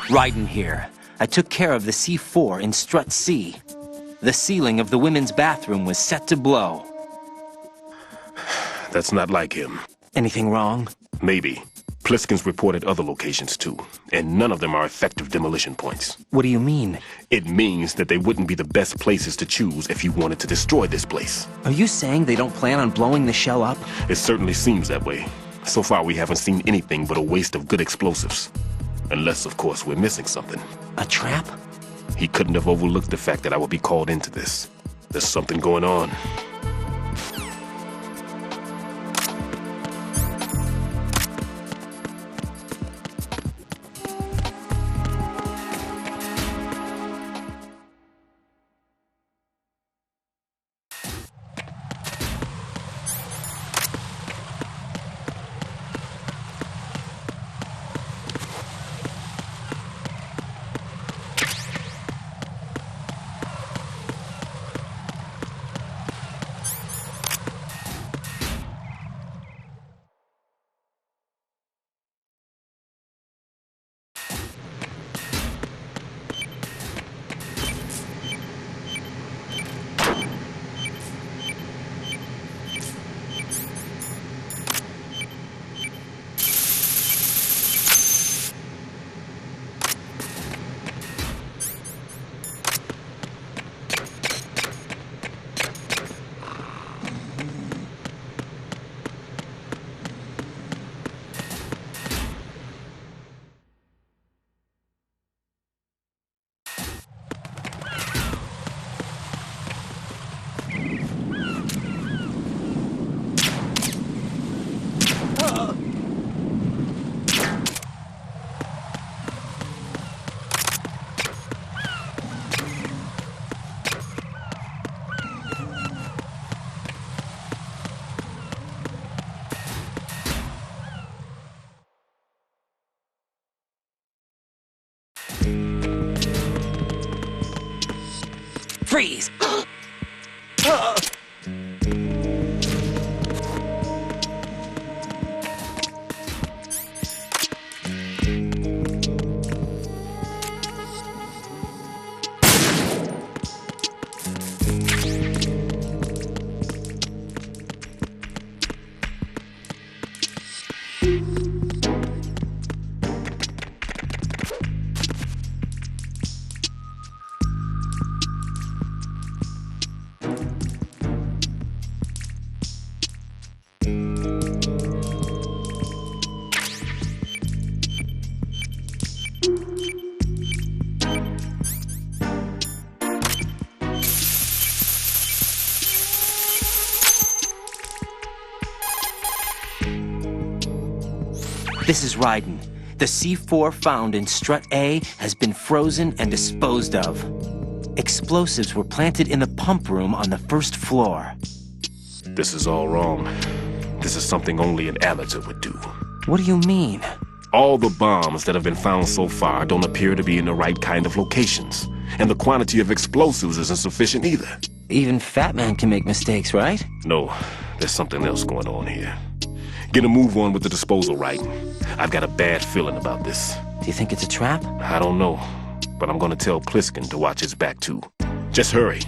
Raiden here. I took care of the C4 in Struts C. The ceiling of the women's bathroom was set to blow. That's not like him. Anything wrong? Maybe. Pliskin's reported other locations too, and none of them are effective demolition points. What do you mean? It means that they wouldn't be the best places to choose if you wanted to destroy this place. Are you saying they don't plan on blowing the shell up? It certainly seems that way. So far we haven't seen anything but a waste of good explosives. Unless, of course, we're missing something. A trap? He couldn't have overlooked the fact that I would be called into this. There's something going on. Freeze! This is Raiden. The C4 found in Strut A has been frozen and disposed of. Explosives were planted in the pump room on the first floor. This is all wrong. This is something only an amateur would do. What do you mean? All the bombs that have been found so far don't appear to be in the right kind of locations. And the quantity of explosives isn't sufficient either. Even Fat Man can make mistakes, right? No, there's something else going on here. Get a move on with the disposal, Raiden. I've got a bad feeling about this. Do you think it's a trap? I don't know, but I'm gonna tell Pliskin to watch his back too. Just hurry.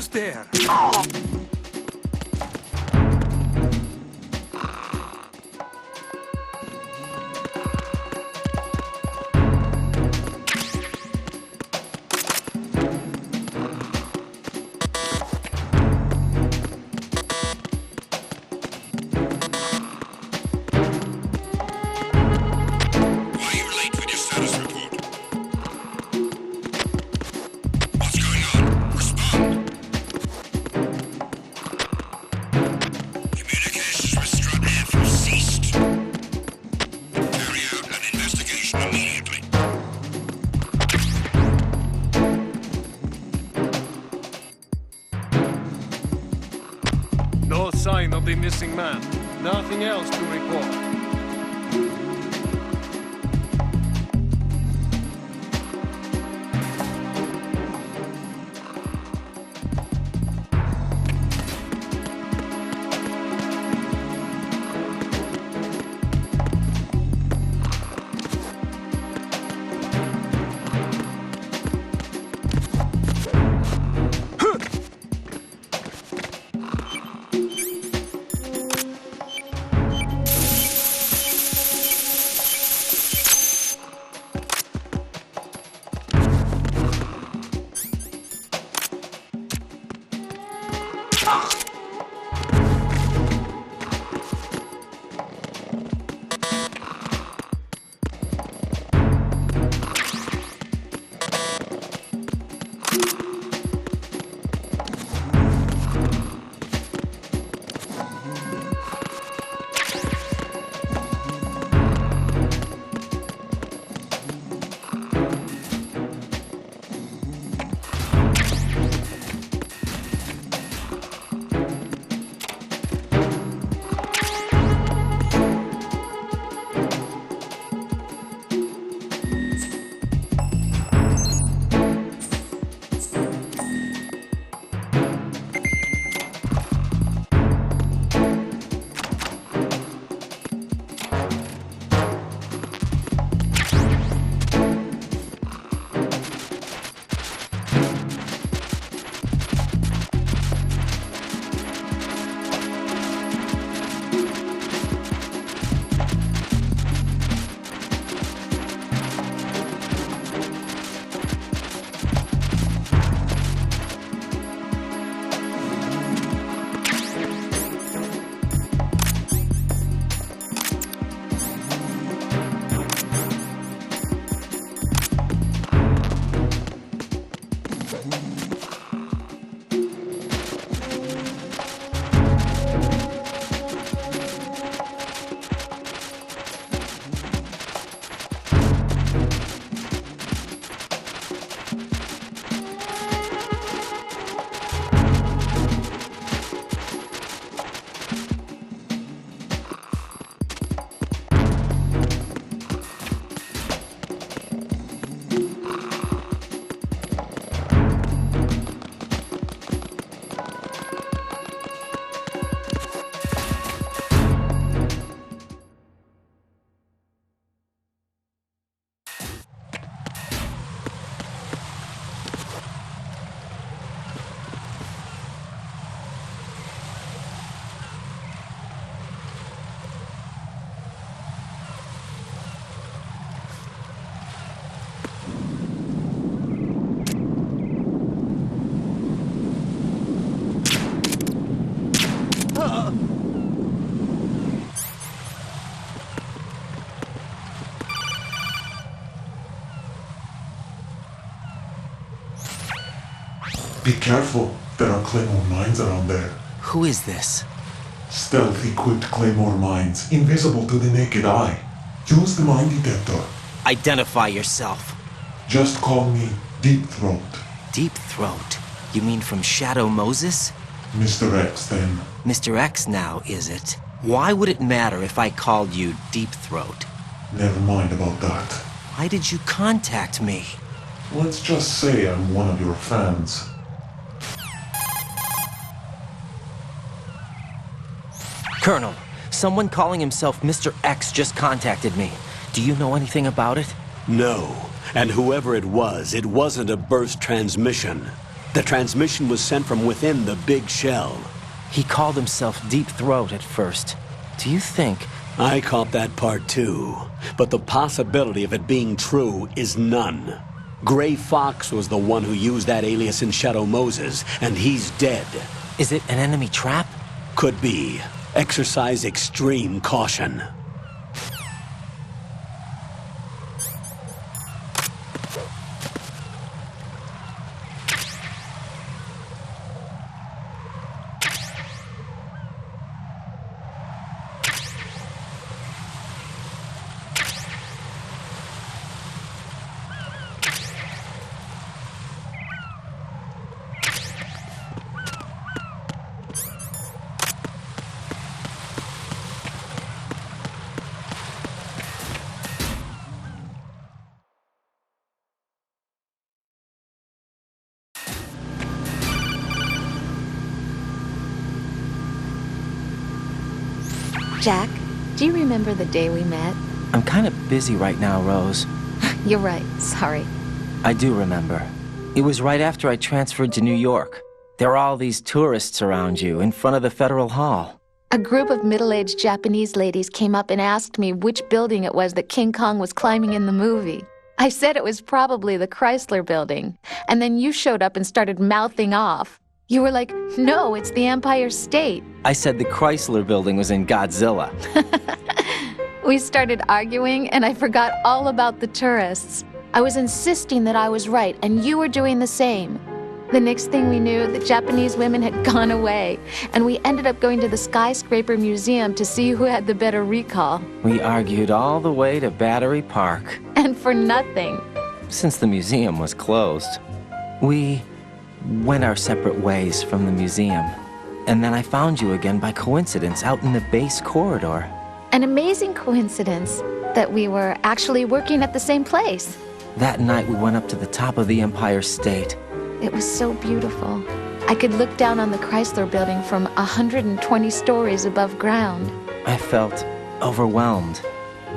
Who's there? No sign of the missing man. Nothing else to report. Be careful, there are Claymore mines around there. Who is this? Stealth-equipped Claymore mines, invisible to the naked eye. Use the mine detector. Identify yourself. Just call me Deep Throat. Deep Throat? You mean from Shadow Moses? Mr. X, then. Mr. X now, is it? Why would it matter if I called you Deep Throat? Never mind about that. Why did you contact me? Let's just say I'm one of your fans. Colonel, someone calling himself Mr. X just contacted me. Do you know anything about it? No. And whoever it wasn't a burst transmission. The transmission was sent from within the big shell. He called himself Deep Throat at first. Do you think... I caught that part too, but the possibility of it being true is none. Gray Fox was the one who used that alias in Shadow Moses, and he's dead. Is it an enemy trap? Could be. Exercise extreme caution. Jack, do you remember the day we met? I'm kind of busy right now, Rose. You're right, sorry. I do remember. It was right after I transferred to New York. There are all these tourists around you in front of the Federal Hall. A group of middle-aged Japanese ladies came up and asked me which building it was that King Kong was climbing in the movie. I said it was probably the Chrysler Building, and then you showed up and started mouthing off. You were like, no, it's the Empire State. I said the Chrysler Building was in Godzilla. We started arguing, and I forgot all about the tourists. I was insisting that I was right, and you were doing the same. The next thing we knew, the Japanese women had gone away, and we ended up going to the Skyscraper Museum to see who had the better recall. We argued all the way to Battery Park. And for nothing. Since the museum was closed, we went our separate ways from the museum. And then I found you again by coincidence out in the base corridor. An amazing coincidence that we were actually working at the same place. That night we went up to the top of the Empire State. It was so beautiful. I could look down on the Chrysler Building from 120 stories above ground. I felt overwhelmed.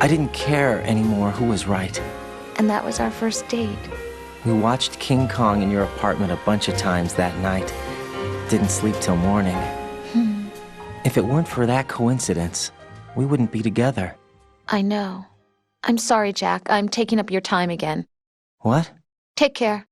I didn't care anymore who was right. And that was our first date. We watched King Kong in your apartment a bunch of times that night. Didn't sleep till morning. If it weren't for that coincidence, we wouldn't be together. I know. I'm sorry, Jack. I'm taking up your time again. What? Take care.